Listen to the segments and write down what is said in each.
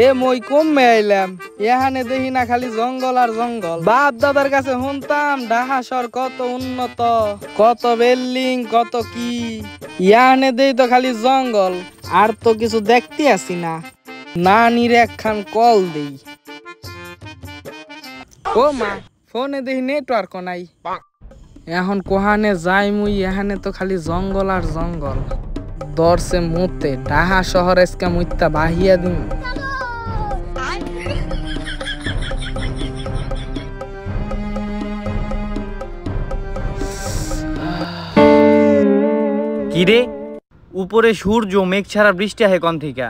এ মই কমে আইলাম, এখানে দেখি না খালি জঙ্গল আর জঙ্গল। বাপ দাদার কাছে শুনতাম ঢাকা শহর কত উন্নত, কত বিল্ডিং, কত কি। এখানে দেই তো খালি জঙ্গল, আর তো কিছু দেখতে আসি না। নানির একখান কল দেই। ও মা, ফোনে দেখি নেটওয়ার্ক নাই। এখন কোহানে যাই মুই, এখানে তো খালি জঙ্গল আর জঙ্গল। দর্শে মুতে ঢাকা শহর আজকে মুইতা বাহিয়া দিন। কিরে উপরে সূর্য মেঘ ছাড়া বৃষ্টি আহে কোন থেকে?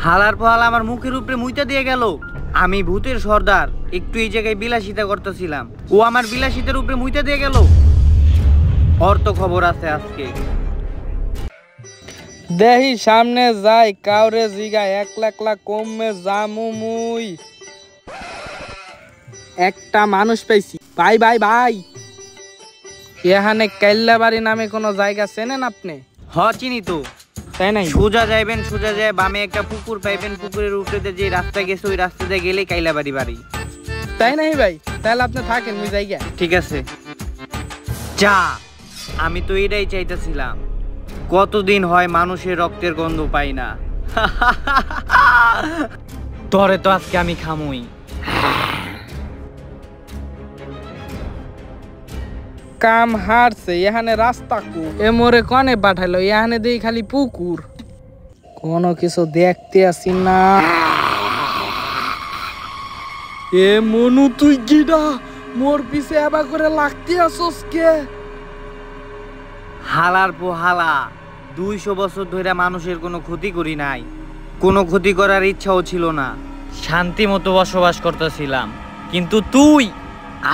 হালার পহাল আমার মুখের উপরে মুইতা দিয়ে গেল। আমি ভূতের সর্দার, একটু এই জায়গায় বিলাসিতা করতেছিলাম, ও আমার বিলাসিতার উপরে মুইতা দিয়ে গেল। ওর তো খবর আছে আজকে। দেহি সামনে যাই, কাউরে জিগা একলা একলা কমে জামু মুই। একটা মানুষ পাইছি, ভাই ভাই ভাই। এখানে কাইল্লাবাড়ি নামে কোনো জায়গা চেনেন আপনি? হ চিনি তো। তাই নাই? সোজা যাইবেন, সোজা যায় বামে একটা পুকুর পাইবেন, পুকুরের উপরে যে রাস্তা গেছে ওই রাস্তা দিয়ে গেলেই কাইলাবাড়ি বাড়ি। তাই নাই ভাই? তাহলে আপনি থাকেন ওই জায়গা। ঠিক আছে যা। আমি তো এটাই চাইতেছিলাম, কতদিন হয় মানুষের রক্তের গন্ধ পাই না। তরে তো আজকে আমি খামুই। কাম হারছে, এখানে রাস্তা কু এ মোরে কনে পাঠাইলো, এখানে দেই খালি পুকুর, কোনো কিছু দেখতে আসি না। এ মনু তুই গিডা মোর পিছে আবা করে লাগতে আসোস কে? হালার পো হালা, 200 বছর ধরে মানুষের কোনো ক্ষতি করি নাই, কোনো ক্ষতি করার ইচ্ছাও ছিল না, শান্তি মতো বসবাস করতেছিলাম। কিন্তু তুই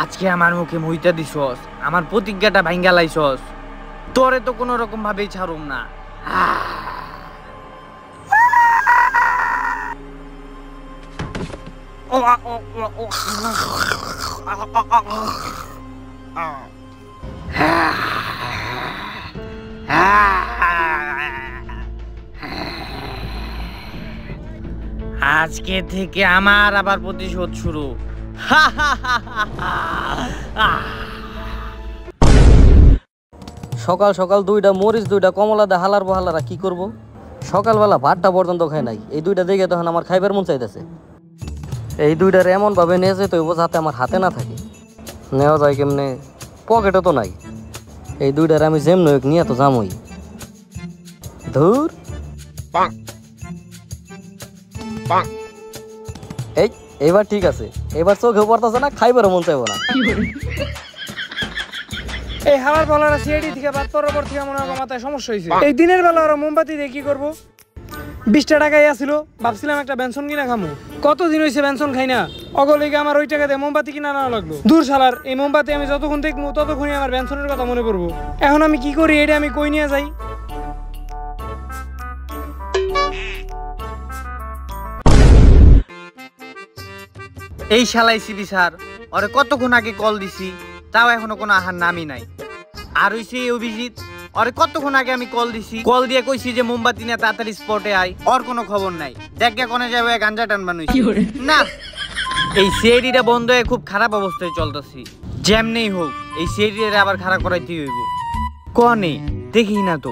আজকে আমার মুখে মুইতা দিছস, আমার প্রতিজ্ঞাটা ভাঙ্গা লাইছস। তোরে তো কোনো রকম ভাবেই ছাড়ুম না। আজকে থেকে আমার আবার প্রতিশোধ শুরু। সকাল সকাল দুইটা মরিচ, দুইটা কমলা দা হালার বহালারা কি করব? সকালবেলা ভাতটা পর্যন্ত খাই নাই, এই দুইটা দেখে তখন আমার খাইবার মন চাইতেছে। এই দুইটার এমন ভাবে নিয়ে যেতে হইব যাতে আমার হাতে না থাকে। নেওয়া যায় কেমনে? পকেটে তো নাই। এই দুইটার আমি যেম নয় নিয়ে তো যামই। ধুর, এই এবার ঠিক আছে, এবার চোখে পড়তেছে না, খাইবারও মন চাইব না। এই হালার পালারা সিআইডি থেকে বাদ পড়ার পর থেকে মনে হয় মাথায় সমস্যা হয়েছে। এই দিনের বেলা ওরা মোমবাতি দিয়ে কি করবো? 20 টাকাই আসিল, ভাবছিলাম একটা বেনসন কিনা খামু। কতদিন হয়েছে বেনসন খাই না, অগলিকে আমার ওই টাকা দিয়ে মোমবাতি কিনা না লাগলো। দূর শালার, এই মোমবাতি আমি যতক্ষণ দেখবো ততক্ষণই আমার বেনসনের কথা মনে পড়বো। এখন আমি কি করি, এটা আমি কই নিয়ে যাই? এই শালাই সিবি স্যার, ওরে কতক্ষণ আগে কল দিছি, তাও এখনো কোনো আহার নামই নাই। আর হইছে অভিজিৎ, ওরে কতক্ষণ আগে আমি কল দিছি, কল দিয়ে কইছি যে মোমবাতি নিয়ে তাড়াতাড়ি স্পটে আয়, ওর কোনো খবর নাই। দেখা কোনে যাবে গাঞ্জা টান বানুইছি না। এই সিআইডিটা বন্ধ হয়ে খুব খারাপ অবস্থায় চলতেছি। যেমনেই হোক এই সিআইডিটা আবার খারাপ করাইতে হইব। কনে দেখি না তো।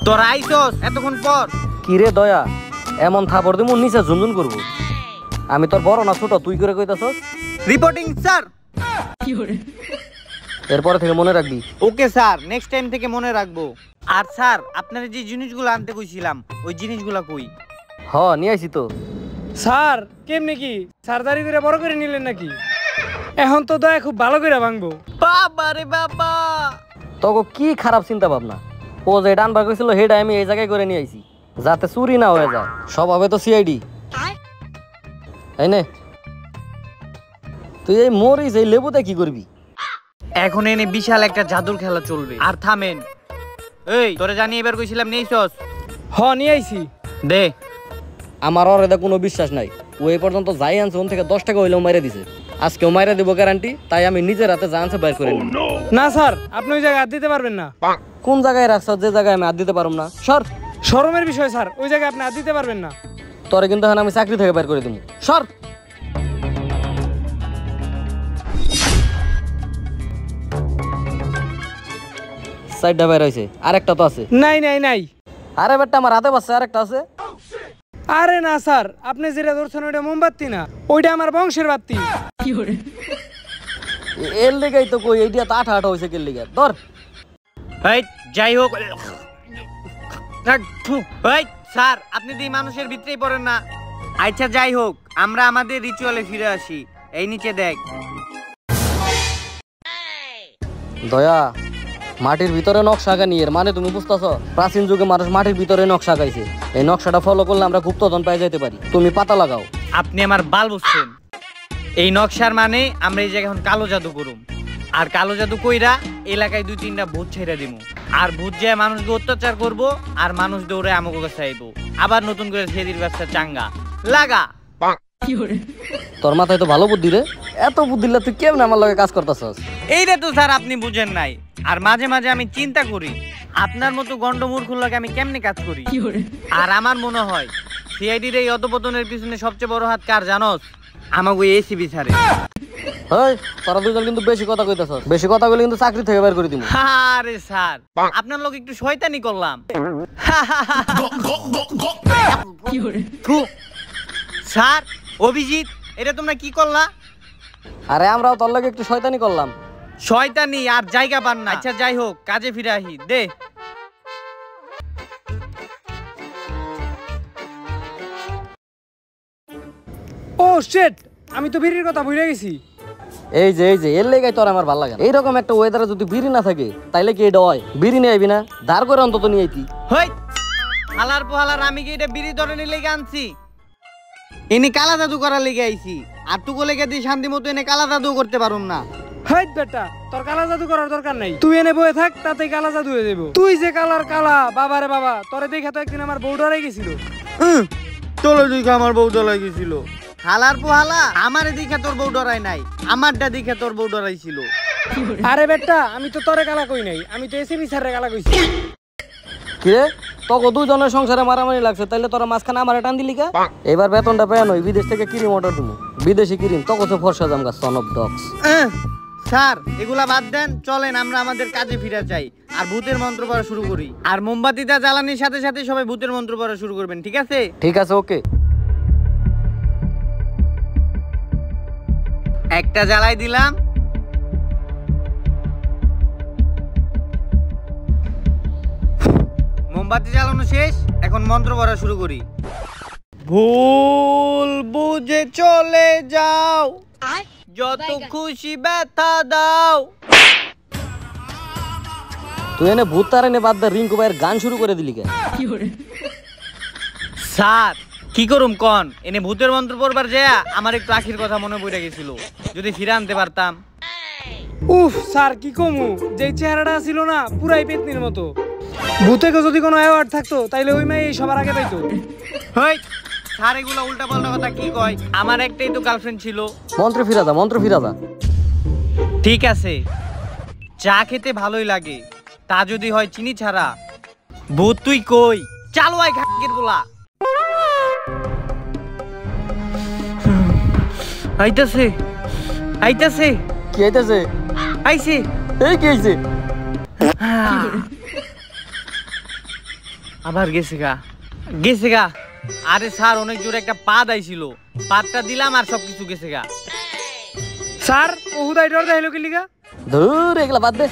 তোরা আইছস এতক্ষণ পর? কি রে দয়া, এমন থাপড় দিমু নিচে ঝুনঝুন করবো। আমি তোর বড় না ছোট, তুই করে কইতাছস? Reporting sir. এরপরে থেকে মনে রাখবি। ওকে স্যার, নেক্সট টাইম থেকে মনে রাখবো। আর স্যার আপনারা যে জিনিসগুলো আনতে কইছিলাম ওই জিনিসগুলো কই? হ, নিয়ে আইছি তো। স্যার কেমনি কি সার্জারি করে বড় করে নিলেন নাকি? এখন তো দয়া খুব ভালো করে ভাঙবো। বাবা রে বাবা, তোকে কি খারাপ চিন্তা ভাবনা? ও যে ডান ভাগ হয়েছিল হেডা আমি এই জায়গায় করে নিয়ে আইছি যাতে চুরি না হয়ে যায়। স্বভাবে তো সিআইডি। তাই না? তুই এই মরিস এই লেবুতে কি করবি? এখন এনে বিশাল একটা জাদুর খেলা চলবে। আর থামেন, এই তোরে জানি এবার কইছিলাম নেইছস? হ, নিয়ে আইছি। দে। আমার ওর এতে কোনো বিশ্বাস নাই। ও এই পর্যন্ত যাই আনছে ওন থেকে 10 টাকা হইলেও মাইরে দিছে। আজকেও মাইরে দিব গ্যারান্টি, তাই আমি নিজের হাতে যা আনছে বাইর করে নিই। না স্যার, আপনি ওই জায়গায় হাত দিতে পারবেন না। কোন জায়গায় রাখছ যে জায়গায় আমি হাত দিতে পারুম না? সর। শরমের বিষয় স্যার, ওই জায়গায় আপনি হাত দিতে পারবেন না। তোরে কিন্তু এখন আমি চাকরি থেকে বের করে দিব। সর। সাইডটা বের হয়েছে, আরেকটা তো আছে। নাই নাই নাই। আরে বেটা আমার হাতে বাচ্চা আরেকটা আছে। আরে না স্যার, আপনি যেটা ধরছেন ওইটা মোমবাতি না, ওইটা আমার বংশের বাতি। এর লেগাই তো কই, এইটা তো আঠা আঠা হয়েছে কে লেগে। ধর। এই যাই হোক, এই স্যার আপনি তো এই মানুষের ভিতরেই পড়েন না। আচ্ছা যাই হোক, আমরা আমাদের রিচুয়ালে ফিরে আসি। এই নিচে দেখ। দয়া, মাটির ভিতরে নকশা আঁকা নিয়ে, মানে তুমি বুঝতেছ? প্রাচীন যুগে মানুষ মাটির ভিতরে নকশা আঁকাইছে। এই নকশাটা ফলো করলে আমরা গুপ্তধন পাই যেতে পারি। তুমি পাতা লাগাও। আপনি আমার বাল বুঝছেন। এই নকশার মানে আমরা এই জায়গায় এখন কালো জাদু করুম। আর কালো জাদু কইরা এলাকায় 2-3টা ভূত ছেড়ে দিব। আর ভূত যায় মানুষকে অত্যাচার করব, আর মানুষ দৌড়ে আমাকে কাছে আইব। আবার নতুন করে সেদির ব্যবসা চাঙ্গা লাগা। তোর মাথায় তো ভালো বুদ্ধি রে। এত বুদ্ধি তুই কেমন আমার লগে কাজ করতেছস? এইটা তো স্যার আপনি বুঝেন নাই। আর মাঝে মাঝে আমি চিন্তা করি আপনার মতো গন্ডমূর্খর লগে আমি কেমনে কাজ করি। আর আমার মনে হয় সিআইডির এই অধপতনের পিছনে সবচেয়ে বড় হাত কার জানোস? আমাকে এসিবি স্যারে। হেই, তোরা দুজন কিন্তু বেশি কথা কইতাছস। বেশি কথা কইলে কিন্তু চাকরি থেকে বের করে দিব। আরে স্যার আপনার লোক একটু শয়তানি করলাম। থু। স্যার অভিজিৎ, এটা তোমরা কি করলা? আরে আমরাও তোর লগে একটু শয়তানি করলাম। শয়তানি আর জায়গা পান না। আচ্ছা যাই হোক, কাজে ফিরে আহি দে। ও শিট, আমি তো বিড়ির কথা ভুলে গেছি। এই যে এর লেগাই তোর আমার ভালো লাগে না। এইরকম একটা ওয়েদারে যদি বিড়ি না থাকে তাইলে কি এটা হয়? বিড়ি নিয়ে আইবি না, ধার করে অন্তত নিয়ে আইতি। হই হালার পোহালার, আমি কি এটা বিড়ি ধরে লেগে আনছি? এনে কালা জাদু করার লেগে আইছি। আর তুকো লেগে দিয়ে শান্তি মতো এনে কালা জাদু করতে পারুম না। হাইট বেটা, তোর কালা জাদু করার দরকার নাই। তুই এনে বয়ে থাক, তাতেই কালা জাদু হয়ে যাবো। তুই যে কালার কালা, বাবারে বাবা, তোরে দেখে তো একদিন আমার বউ ডরাই গেছিল। তোর দিকে আমার বউ ডরাই গেছিল। হালার পোহালা, আমার দিকে তোর বউ ডরাই নাই, আমারটা দিকে তোর বউ ডরাইছিল। আরে বেটা, আমি তো তোরে কালা কই নাই, আমি তো এসিবি স্যারের কালা কইছি। কিরে তোকে দুজনের সংসারে মারামারি লাগছে, তাইলে তোরা মাঝখানে আমার টান দিলি কা? এবার বেতনটা পেয়ে নই, বিদেশ থেকে ক্রিম অর্ডার দিব। বিদেশি ক্রিম তোকে তো ফর্সা জামগা সন অফ ডগস। স্যার এগুলা বাদ দেন, চলেন আমরা আমাদের কাজে ফিরে যাই আর ভূতের মন্ত্র পড়া শুরু করি। আর মোমবাতিটা জ্বালানির সাথে সাথে সবাই ভূতের মন্ত্র পড়া শুরু করবেন, ঠিক আছে? ঠিক আছে, ওকে। একটা জ্বালাই দিলাম। মোমবাতি জ্বালানো শেষ, এখন মন্ত্র পড়া শুরু করি। ভুল বুঝে চলে যাও, যত খুশি ব্যথা দাও। তুই এনে ভূত তার এনে বাদ দা রিঙ্কু ভাইয়ের গান শুরু করে দিলি কে? স্যার কি করুম কন, এনে ভূতের মন্ত্র পড়বার যায় আমার একটু আখির কথা মনে পড়ে গেছিল, যদি ফিরে আনতে পারতাম। উফ স্যার কি কমু, যে চেহারাটা ছিল না পুরাই পেতনির মতো। ভূতেকে যদি কোনো অ্যাওয়ার্ড থাকতো তাইলে ওই মেয়ে সবার আগে পাইতো। হই স্যার এগুলো উল্টা পাল্টা কথা কি কয়? আমার একটাই তো গার্লফ্রেন্ড ছিল। মন্ত্র ফিরাদা, মন্ত্র ফিরাদা। ঠিক আছে, চা খেতে ভালোই লাগে, তা যদি হয় চিনি ছাড়া। ভূত তুই কই? চালো আয় ঘাকের বলা। আইতাছে আইতাছে। কি আইতাছে? আইছে। এই কি আইছে? আবার গেছে গা, গেছে গা। আরে স্যার অনেক জোরে একটা পাদ আইছিল, পাদটা দিলাম আর সবকিছু গেছে গা। স্যার ও হুদাই ডর দেখাইলো কি লিগা? ধুর এগুলা বাদ দে।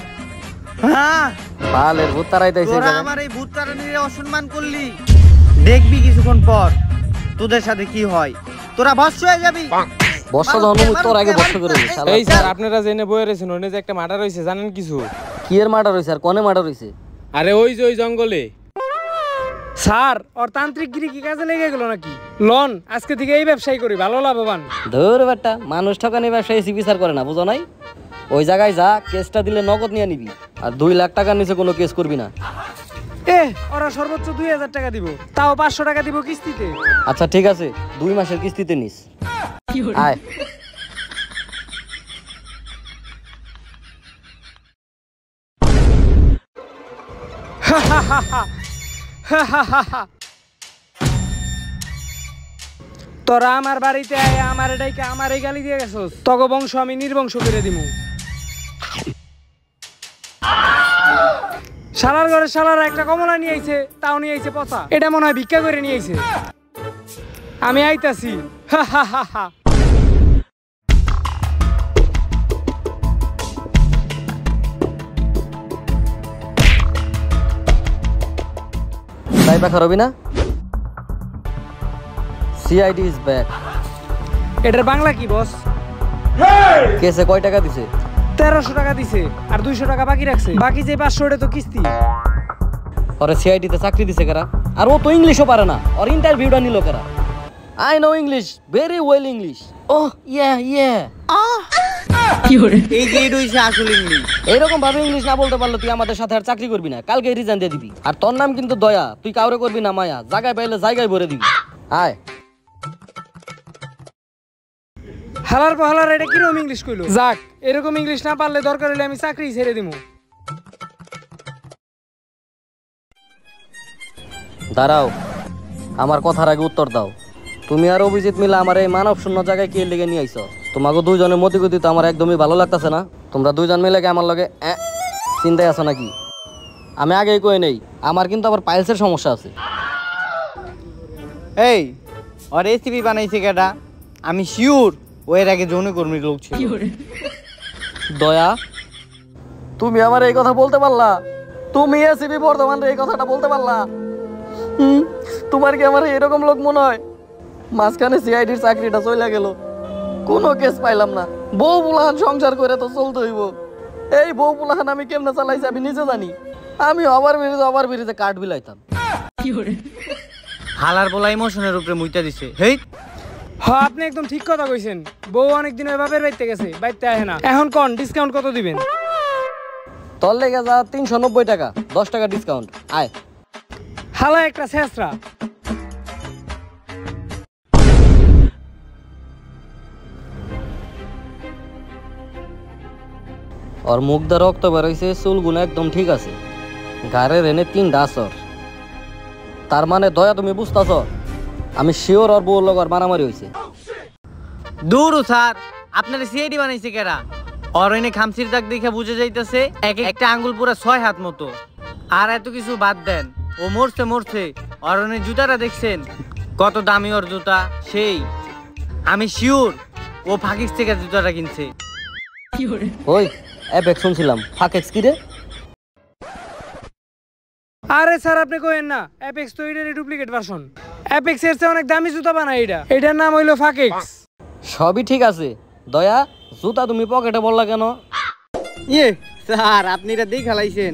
হ্যাঁ পালের ভূত তারাইতাইছে। তোরা আমার এই ভূত তাড়ানিরে অসম্মান করলি, দেখবি কিছুক্ষণ পর তোদের সাথে কি হয়। তোরা ভস্ম হয়ে যাবি। বর্ষা ধর্ম তোর আগে বর্ষা করে দিস। এই স্যার আপনারা জেনে বয়ে রয়েছেন, ওনে যে একটা মার্ডার হয়েছে জানেন কিছু? কি এর মার্ডার হইছে আর কোনে মার্ডার হইছে? আরে ওই যে ওই জঙ্গলে। স্যার ওর তান্ত্রিক গিরি কি কাজে লেগে গেল নাকি? লন আজকে থেকে এই ব্যবসায়ী করি, ভালো লাভবান। ধুর বেটা, মানুষ ঠকানি ব্যবসায়ী বিচার করে না, বুঝো নাই? ওই জায়গায় যা, কেসটা দিলে নগদ নিয়ে নিবি, আর 2 লাখ টাকার নিচে কোনো কেস করবি না। ওরা সর্বোচ্চ 2000 টাকা দিব, তাও 500 টাকা দিব কিস্তিতে। আচ্ছা ঠিক আছে, 2 মাসের কিস্তিতে নিস। আয়। তোরা আমার বাড়িতে আয় আমার এটাকে আমার এই গালি দিয়ে গেছস তগ বংশ আমি নির্বংশ করে দিমু শালার ঘরে শালার একটা কমলা নিয়ে আইছে তাও নিয়ে আইছে পচা এটা মনে হয় ভিক্ষা করে নিয়ে আইছে আমি আইতাছি তাই পাখা রবি না সিআইডি ইজ ব্যাক এটার বাংলা কি বস কেসে কয় টাকা দিছে 1300 টাকা দিছে আর 200 টাকা বাকি রাখছে বাকি যে 500 এটা তো কিস্তি ওরে সিআইডি তে চাকরি দিছে কারা আর ও তো ইংলিশও পারে না ওর ইন্টারভিউটা নিল কারা I know English very well English oh yeah yeah এই যে এটা হইছে আসল ইংলিশ। এইরকম ভাবে ইংলিশ না বলতে পারলে তুই আমাদের সাথে আর চাকরি করবি না কালকে রিজাইন দিয়ে দিবি আর তোর নাম কিন্তু দয়া তুই কাউরে করবি না মায়া জায়গায় পাইলে জায়গায় ভরে দিবি আয় হালার পাহালার এটা কিরকম ইংলিশ কইলো যাক এরকম ইংলিশ না পারলে দরকার হলে আমি চাকরি ছেড়ে দিমু দাঁড়াও আমার কথার আগে উত্তর দাও তুমি আর অভিজিৎ মিলে আমার এই মানব শূন্য জায়গায় কে লেগে নিয়ে আইছো তোমাকে দুইজনের মতিগতি তো আমার একদমই ভালো লাগতেছে না তোমরা দুইজন মিলে কি আমার লগে চিন্তায় আছো নাকি আমি আগেই কই নেই আমার কিন্তু আবার পাইলসের সমস্যা আছে এই ওর রেসিপি বানাইছে কেডা আমি শিওর ও এর আগে যৌনকর্মীর লোক ছিল। দয়া তুমি আমার এই কথা বলতে পারলা তুমি এসিবি বর্ধমানের এই কথাটা বলতে পারলা তোমার কি আমার এরকম লোক মনে হয় মাঝখানে সিআইডির চাকরিটা চলে গেল কোনো কেস পাইলাম না বউ পুলাহান সংসার করে তো চলতে হইব এই বউ পুলাহান আমি কেমনে চালাইছি আমি নিজে জানি আমি আবার বেরিয়ে কাঠ বিলাইতাম হালার বলা ইমোশনের উপরে মুইতা দিছে হেই হ্যাঁ আপনি একদম ঠিক কথা কইছেন বউ অনেকদিন ওই বাপের বাড়িতে গেছে বাড়িতে আহে না এখন কোন ডিসকাউন্ট কত দিবেন তোর লেগে যা 390 টাকা 10 টাকা ডিসকাউন্ট আয় হালা একটা শেষরা और मुख दा रक्त बेरোইছে চুলগুলো একদম ঠিক আছে গারে রেনে 3 ডাসর তার মানে দয়া তুমি বুঝতাছো আমি শিওর আর বউর লগ আর মারামারি হইছে দূর স্যার আপনার সিআইডি বানাইছে কেডা আর এনে খামসির দাগ দেখে বুঝে যাইতেছে একটা আঙ্গুল পুরো 6 হাত মতো আর এত কিছু বাদ দেন ও মরছে আর এনে জুতাটা দেখছেন কত দামি ওর জুতা সেই আমি শিওর ও ফাকিস থেকে জুতাটা কিনছে ওই এপেক্স শুনছিলাম ফাকেক্স কি রে আরে স্যার আপনি কইেন না অ্যাপেক্স তো এটারই ডুপ্লিকেট ভার্সন অ্যাপেক্স এর চেয়ে অনেক দামি জুতা বানায় এটার নাম হইলো ফাকেক্স সবই ঠিক আছে দয়া জুতা তুমি পকেটে বললা কেন ইয়ে স্যার আপনি এটা দেখ খেলাইছেন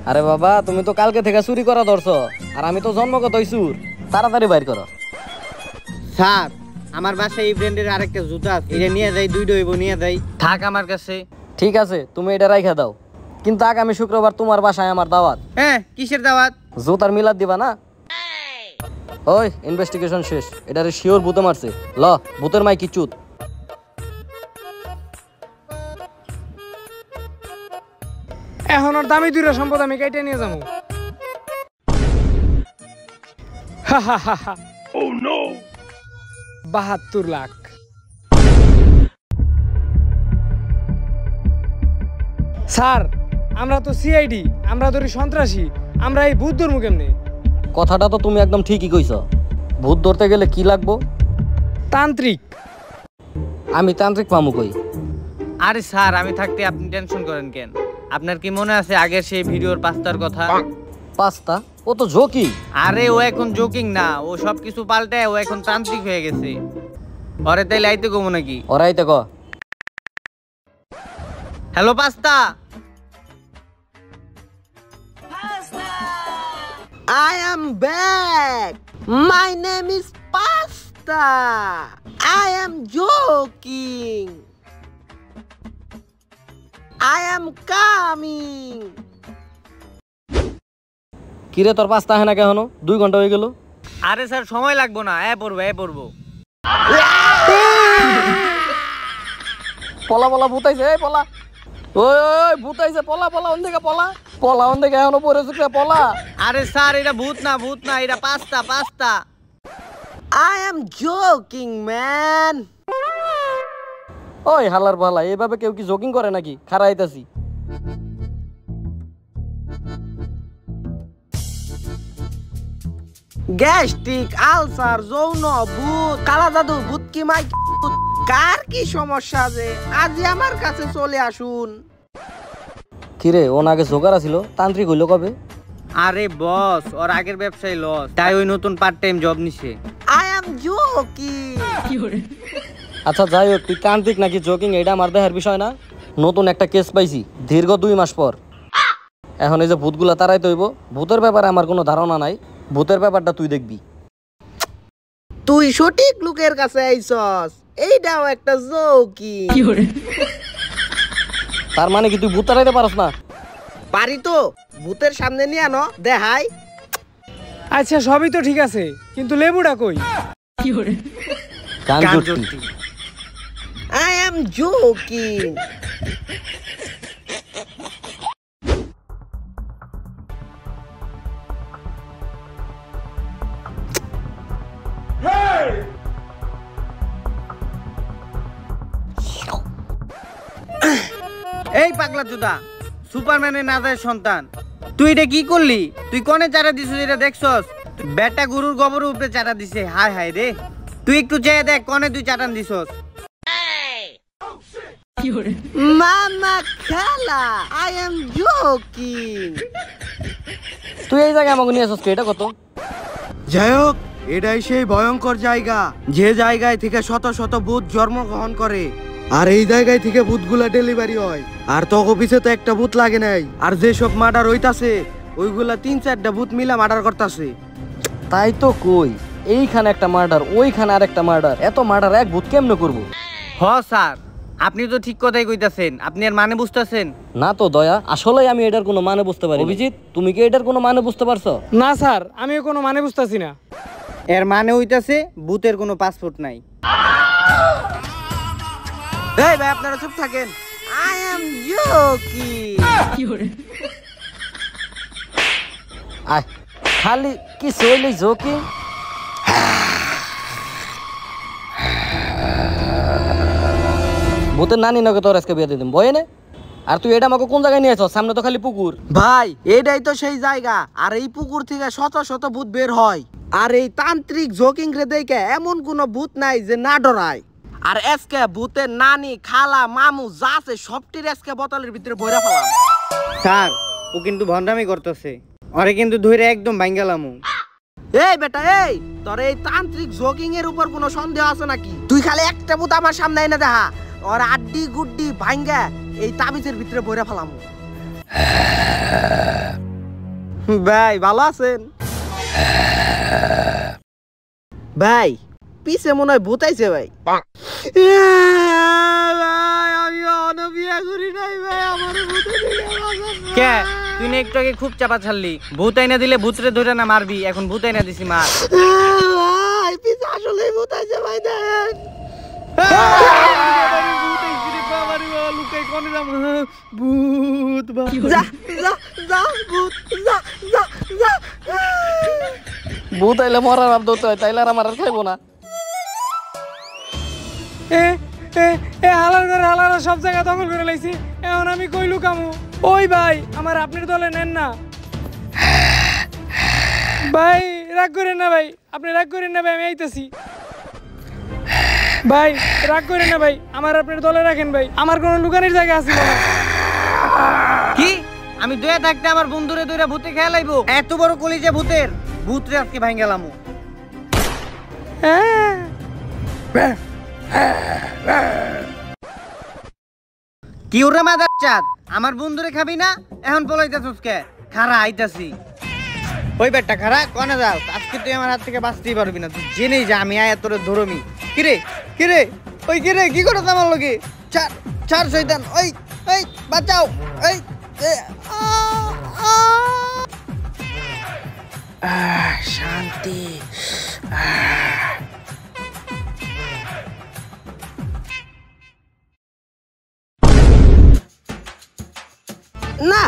আরে বাবা তুমি তো কালকে থেকে চুরি করা ধরছো আর আমি তো জন্মগতই চুর তাড়াতাড়ি বাইর করো স্যার আমার বাসায় এই ব্র্যান্ডের আরেকটা জুতা আছে এটা নিয়ে যাই দুইটা হইব নিয়ে যাই থাক আমার কাছে ঠিক আছে তুমি এটা রাইখা দাও কিন্তু আগামী শুক্রবার তোমার বাসায় আমার দাওয়াত হ্যাঁ কিসের দাওয়াত জুতার মিলাদ দিবা না ওই ইনভেস্টিগেশন শেষ এটারে শিওর ভূতে মারছে ল ভূতের মাই কি চুত এখন ওর দামি দুইটা সম্পদ আমি কেটে নিয়ে যাবো 72 লাখ স্যার আমরা তো সিআইডি আমরা ধরি সন্ত্রাসী আমরা এই ভূত ধর্ম কেমনে কথাটা তো তুমি একদম ঠিকই কইছো ভূত ধরতে গেলে কি লাগবো তান্ত্রিক আমি তান্ত্রিক পামু কই আরে স্যার আমি থাকতে আপনি টেনশন করেন কেন আপনার কি মনে আছে আগের সেই ভিডিওর পাস্তার কথা পাস্তা ও তো ঝোকি আরে ও এখন জোকিং না ও সবকিছু পাল্টায় ও এখন তান্ত্রিক হয়ে গেছে ওরে তাইলে আইতে কমু নাকি ওরাইতে ক hello pasta I am back. My name is Pasta. I am joking. I am coming. কিরে তোর পাস্তা হয় না কেন 2 ঘন্টা হয়ে গেল আরে স্যার সময় লাগবো না পড়বো পলা পলা ভূতাইছে এই পলা ওই ওই ভূতাইছে পলা পলা ওন থেকে পলা পলা অন দেখে এখনো পরে চুকরা পলা। আরে স্যার এটা ভূত না এটা pasta. I am joking, man. ওই হালার পালা, এইভাবে কেউ কি জগিং করে নাকি? খাড়া আইতাছি। গ্যাস্ট্রিক, আলসার, যৌন, ভূত, কালা জাদু, ভূত কি মাই ভূত, কার কি সমস্যা আছে আজই আমার কাছে চলে আসুন। কিরে ওন আগে জোগাড় ছিল, তান্ত্রিক হইলো কবে? আরে বস ওর আগের ব্যবসায় লস, তাই ওই নতুন পার্ট টাইম জব নিছে। I am joking. আচ্ছা যাই হোক, তুই তান্ত্রিক নাকি জোকিং এটা আমার দেখার বিষয় না। নতুন একটা কেস পাইছি দীর্ঘ 2 মাস পর। এখন এই যে ভূতগুলা তারাইতে হইব। ভূতের ব্যাপারে আমার কোনো ধারণা নাই, ভূতের ব্যাপারটা তুই দেখবি। তুই সঠিক লোকের কাছে আইছস, এইটাও একটা জোকিং। তার মানে কি তুই ভূত তারাইতে পারস না? পারি তো, ভূতের সামনে নিয়ে আনো দেখাই। আচ্ছা সবই তো ঠিক আছে, কিন্তু লেবুটা কই? গান গান জুটি। জুটি। I am joking. এই পাগলা চোদা, সুপারম্যানের নাদের সন্তান তুই এটা কি করলি? তুই কনে চারা দিছিস এটা দেখছস? বেটা গরুর গোবর উপরে চারা দিছে। হায় হায় রে, তুই একটু চেয়ে দেখ কনে তুই চাটান দিছস। Mama Khala, I am joking. তুই এই জায়গায় আমাকে নিয়ে আসছিস কি? এটা কত? যাই হোক, এটাই সেই ভয়ঙ্কর জায়গা যে জায়গায় থেকে শত শত ভূত জন্মগ্রহণ করে, আর এই জায়গায় থেকে ভূতগুলা ডেলিভারি হয়। আর তোর অফিসে তো একটা ভূত লাগে নাই, আর যেসব মার্ডার হইতাছে ওইগুলা 3-4টা ভূত মিলা মার্ডার করতেছে। তাই তো কই, এইখানে একটা মার্ডার, ওইখানে আরেকটা মার্ডার, এত মার্ডার এক ভূত কেমনে করবো? হ স্যার, আপনি তো ঠিক কথাই কইতাছেন, আপনি আর মানে বুঝতেছেন না তো দয়া, আসলে আমি এটার কোনো মানে বুঝতে পারি। অভিজিৎ তুমি কি এটার কোনো মানে বুঝতে পারছো? না স্যার, আমিও কোনো মানে বুঝতেছি না। এর মানে হইতাছে ভূতের কোনো পাসপোর্ট নাই। এই ভাই আপনারা চুপ থাকেন। I am joking. আয় খালি কি সইলে জোকি। ভূতের নানি নাকি তোর আজকে বিয়ে দিয়ে দিম বয়ে নে। আর তুই এটা আমাকে কোন জায়গায় নিয়ে আসছ? সামনে তো খালি পুকুর। ভাই এটাই তো সেই জায়গা, আর এই পুকুর থেকে শত শত ভূত বের হয়। আর এই তান্ত্রিক জোকিং রে দেখে এমন কোন ভূত নাই যে না ডরায়। আর আজকে ভূতের নানি, খালা, মামু যা আছে সবটির আজকে বোতলের ভিতরে বইরা ফেলাম। স্যার ও কিন্তু ভন্ডামি করতেছে, ওরে কিন্তু ধরে একদম ভাঙ্গালামু। এই বেটা এই, তোর এই তান্ত্রিক জোকিং এর উপর কোনো সন্দেহ আছে নাকি? তুই খালি একটা ভূত আমার সামনে এনে দেখা, ওর আড্ডি গুড্ডি ভাঙ্গা এই তাবিজের ভিতরে বইরা ফেলাম। ভাই ভালো আছেন? ভাই পিছে মনে হয় ভূত আইছে ভাই। ভাই আমি অন্য বিয়ে করি নাই ভাই, আমার ভূতে দিলে কে তুই না একটু আগে খুব চাপা ছাড়লি, ভূত আইনা দিলে ভূতরে ধরে না মারবি, এখন ভূত আইনা দিছি মার। ভাই পিছে আসলে ভূত আইছে ভাই দেন। যা যা যা ভূত যা যা যা। ভূত আইলে মরার আব দৌতে হয়, তাইলে আর আমার আর খাইবো না। এ এ এ হালার ঘরে হালারা সব জায়গা দখল করে লাইছি, এখন আমি কই লুকামু? ওই ভাই আমার আপনার দলে নেন না ভাই, রাগ করেন না ভাই, আপনি রাগ করেন না ভাই, আমি আইতাছি ভাই, রাগ করেন না ভাই, আমার আপনার দলে রাখেন ভাই, আমার কোনো লুকানোর জায়গা আছে না। কি আমি দয়া থাকতে আমার বন্ধুরে দইরা ভূতে খেলাইবো? এত বড় কলিজা ভূতের, ভূতরে আজকে ভাঙ্গালামু। কি ওরে মাদার চাঁদ, আমার বন্ধুরে খাবি না? এখন পলাইতাছস কে? খারা আইতাছি। ওই বেটা খারা কোনে যাও? আজকে তুই আমার হাত থেকে বাঁচতেই পারবি না, তুই জেনেই যা আমি আয়া তোরে ধরমি। কিরে কিরে ওই কিরে কি করছ আমার লগে? চার চার শয়তান, ওই ওই বাঁচাও, এই শান্তি। না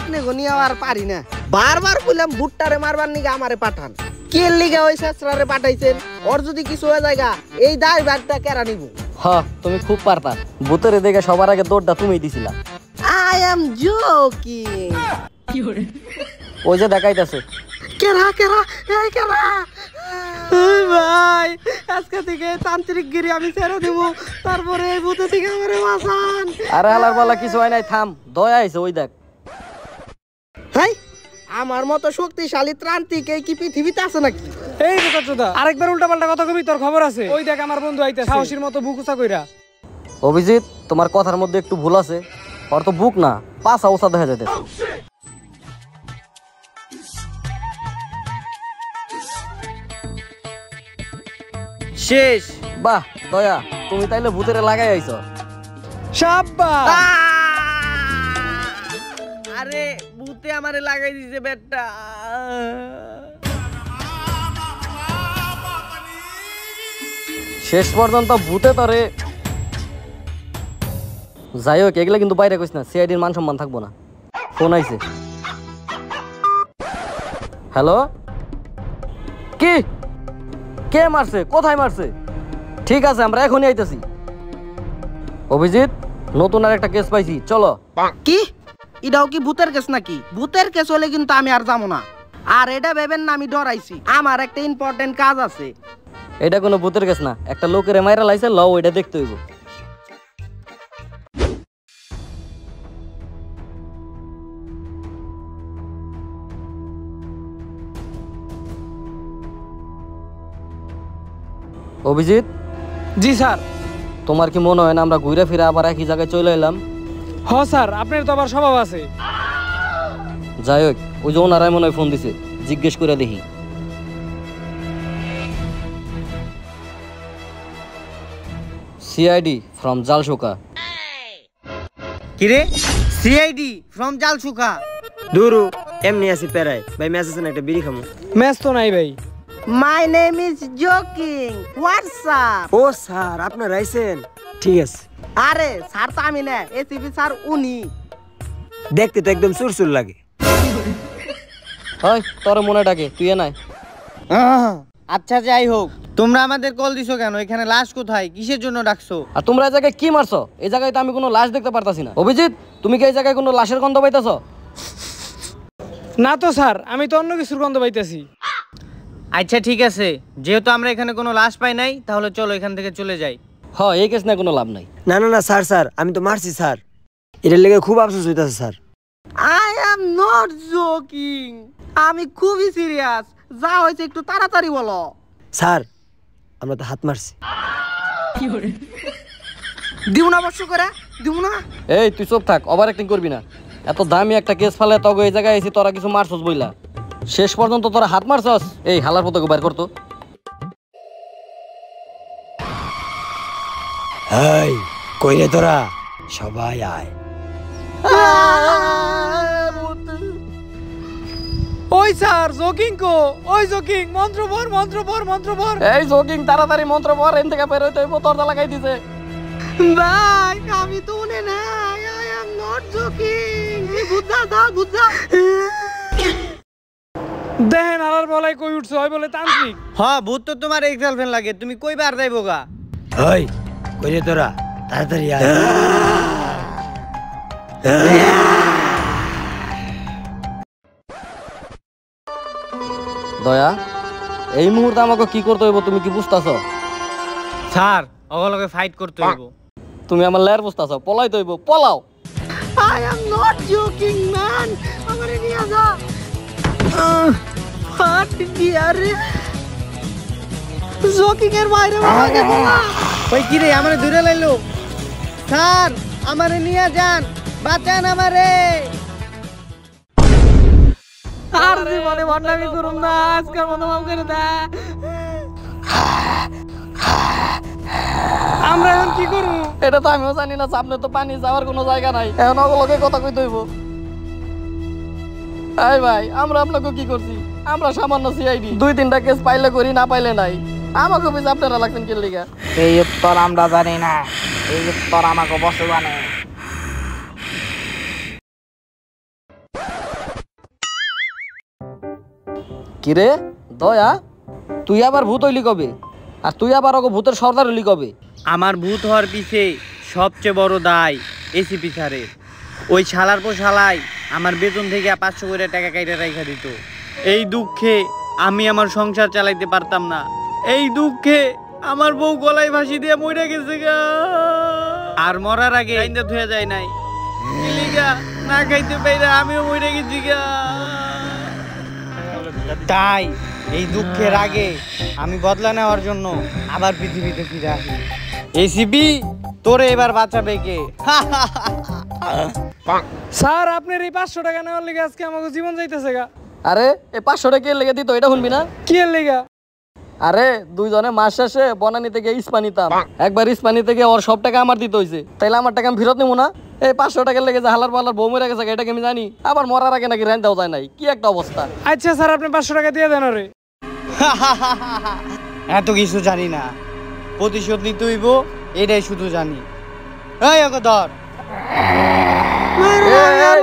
আপনি গনিয়া আর পারি না বারবার বললাম ভুট্টারে মারবার নিগে আমারে পাঠান কে লিগা ওই শেষরারে পাঠাইছেন ওর যদি কিছু হয়ে জায়গা এই দায় ব্যাগটা কেরা নিব হ তুমি খুব পারতা ভূতেরে দেখে সবার আগে দৌড়টা তুমিই দিছিলা আই এম জোকিং ওই যে দেখাইতেছে কেরা কেরা এই কেরা এই ভাই আজকে থেকে তান্ত্রিক গিরি আমি ছেড়ে দেব তারপরে এই ভূতে থেকে আমারে বাঁচান আরে হালার পালা কিছু হয় নাই থাম দয়া আইছে ওই দেখ হাই আমার মতো শক্তিশালী ত্রান্তিক এই কি পৃথিবীতে আছে নাকি এই বোকাচোদা আরেকবার উল্টাপাল্টা কথা কবি তোর খবর আছে ওই দেখ আমার বন্ধু আইতাছে সাহসীর মতো বুকুচা কইরা অভিজিৎ তোমার কথার মধ্যে একটু ভুল আছে ওর তো বুক না পাছা ওসা দেখা যাইতেছে শেষ। বাহ দয়া তুমি তাইলে ভূতেরে লাগাই আইছো শাবাশ আরে ভূতে আমারে লাগাই দিছে ব্যাটটা। শেষ পর্যন্ত ভূতে তরে যাই হোক এগুলা কিন্তু বাইরে কইস না সিআইডির মান সম্মান থাকবো না ফোন আইছে হ্যালো কি কে মারছে কোথায় মারছে ঠিক আছে আমরা এখনই আইতেছি অভিজিৎ নতুন আর একটা কেস পাইছি চলো কি এটাও কি ভূতের কেস নাকি ভূতের কেস হলে কিন্তু আমি আর যাবো না আর এটা ভেবেন না আমি ডরাইছি আমার একটা ইম্পর্টেন্ট কাজ আছে এটা কোনো ভূতের কেস না একটা লোকের মাইরা লাইছে লও এটা দেখতে হইব অভিজিৎ জি স্যার তোমার কি মনে হয় না আমরা ঘুরে ফিরে আবার একই জায়গায় চলে এলাম হ স্যার আপনার তো আবার স্বভাব আছে যাই হোক ওই যে ওনারাই মনে হয় ফোন দিছে জিজ্ঞেস করে দেখি সিআইডি ফ্রম জালশোকা কিরে সিআইডি ফ্রম জালসুখা দুরু এমনি আসি পেরাই ভাই মেসেজ না একটা বিড়ি খামু ম্যাচ তো নাই ভাই my name is joking WhatsApp ও স্যার আপনারা আইছেন ঠিক আছে আরে স্যার তো আমি না এসিপি স্যার উনি দেখতে তো একদম সুরসুর লাগে হয় তোর মনে ডাকে তুই এ নাই আচ্ছা যাই হোক তোমরা আমাদের কল দিছো কেন এখানে লাশ কোথায় কিসের জন্য ডাকছো আর তোমরা এই জায়গায় কি মারছো এই জায়গায় তো আমি কোনো লাশ দেখতে পারতাছি না অভিজিৎ তুমি কি এই জায়গায় কোনো লাশের গন্ধ পাইতাছো না তো স্যার আমি তো অন্য কিছুর গন্ধ পাইতেছি আচ্ছা ঠিক আছে যেহেতু আমরা এখানে কোনো লাশ পাই নাই তাহলে চলো এখান থেকে চলে যাই হ এই কেস না কোনো লাভ নাই না না না স্যার স্যার আমি তো মারছি স্যার এটার লেগে খুব আফসোস হইতাছে sir I am not joking আমি খুবই সিরিয়াস যা হয়েছে একটু তাড়াতাড়ি বলো স্যার আমরা তো হাত মারছি দিব না বর্ষ করে দিব না এই তুই চুপ থাক ওভার অ্যাক্টিং করবি না এত দামি একটা কেস ফালে তবে এই জায়গায় এসে তোরা কিছু মারছস বইলা শেষ পর্যন্ত তোরা হাত মারছস এই হালার পতকে বাইর করতো এই কই রে তোরা সবাই আয় ওই স্যার জোকিং কো ওই জোকিং মন্ত্র পর মন্ত্র পর মন্ত্র পর এই জোকিং তাড়াতাড়ি মন্ত্র পড় এন থেকে বের হইতে হইব দরজা লাগাই দিছে ভাই আমি তো উনি নাই আই এম নট জোকিং বুঝা দা বুঝা দেখেন আলার বলাই কই উঠছে হয় বলে তান্ত্রিক হ্যাঁ ভূত তো তোমার এক্স গার্লফ্রেন্ড লাগে তুমি কইবার যাইবো গা ওই কই রে তোরা তাড়াতাড়ি আয় দয়া এই মুহূর্তে আমাকে কি করতে হইব তুমি কি বুঝতাছো স্যার ওগুলোকে ফাইট করতে হইব তুমি আমার লেয়ার বুঝতাছো পলাই তো হইব pulao I am not joking man আমারে নিয়ে যা ফাট ডিয়ার জোকিং এর বাইরে মারা গেল না ওই কি রে আমারে দূরে লাইলো স্যার আমারে নিয়ে যান বাঁচান আমারে আর জীবনে বদনামি করুম না আজকের মতো মাফ করে দে আমরা এখন কি করব এটা তো আমিও জানি না সামনে তো পানি যাওয়ার কোনো জায়গা নাই এখন ওগুলোকে কথা কইতে হইব এই ভাই আমরা আপনাকে কি করছি আমরা সামান্য সিআইডি 2-3টা কেস পাইলে করি না পাইলে নাই আমাকে বেশ আপনারা লাগছেন কি লিগা এই উত্তর আমরা জানি না এই উত্তর আমাকে বসে জানে কিরে দয়া তুই আবার ভূত হইলি কবে? আর তুই আবার ওকে ভূতের সর্দার হইলি কবে? আমার ভূত হওয়ার পিছে সবচেয়ে বড় দায় এসিপি স্যারের। ওই শালার পর শালাই আমার বেতন থেকে 500 করে টাকা কাইটা রাইখা দিত। এই দুঃখে আমি আমার সংসার চালাইতে পারতাম না। এই দুঃখে আমার বউ গলায় ফাঁসি দিয়ে মরে গেছে গা। আর মরার আগে আইন্দা ধুয়ে যায় নাই ইলিগা না খাইতে পাইরা আমিও মরে গেছি গা। তাই এই দুঃখের আগে আমি বদলা নেওয়ার জন্য আবার পৃথিবীতে ফিরে আসি। এসিপি তোরে এবার বাঁচাবে কে? স্যার আপনার এই 500 টাকা নেওয়ার লেগে আজকে আমাকে জীবন যাইতেছে গা। আরে এই 500 টাকা লেগে দিত এটা শুনবি না? কি এর লেগা? আরে দুইজনে মাস শেষে বনানি থেকে ইস্পা নিতাম, একবার ইস্পা নিতে গিয়ে ওর সব টাকা আমার দিতে হয়েছে, তাইলে আমার টাকা আমি ফেরত নেবো না? এই 500 টাকার লেগে যে হালার পালার বউ মরে গেছে এটা কি আমি জানি? আবার মরার আগে নাকি রেন্ট দেওয়া যায় নাই, কি একটা অবস্থা। আচ্ছা স্যার আপনি 500 টাকা দিয়ে দেন ওরে। এত কিছু জানি না, প্রতিশোধ নিতে হইব এটাই শুধু জানি। এই ওকে ধর। এই,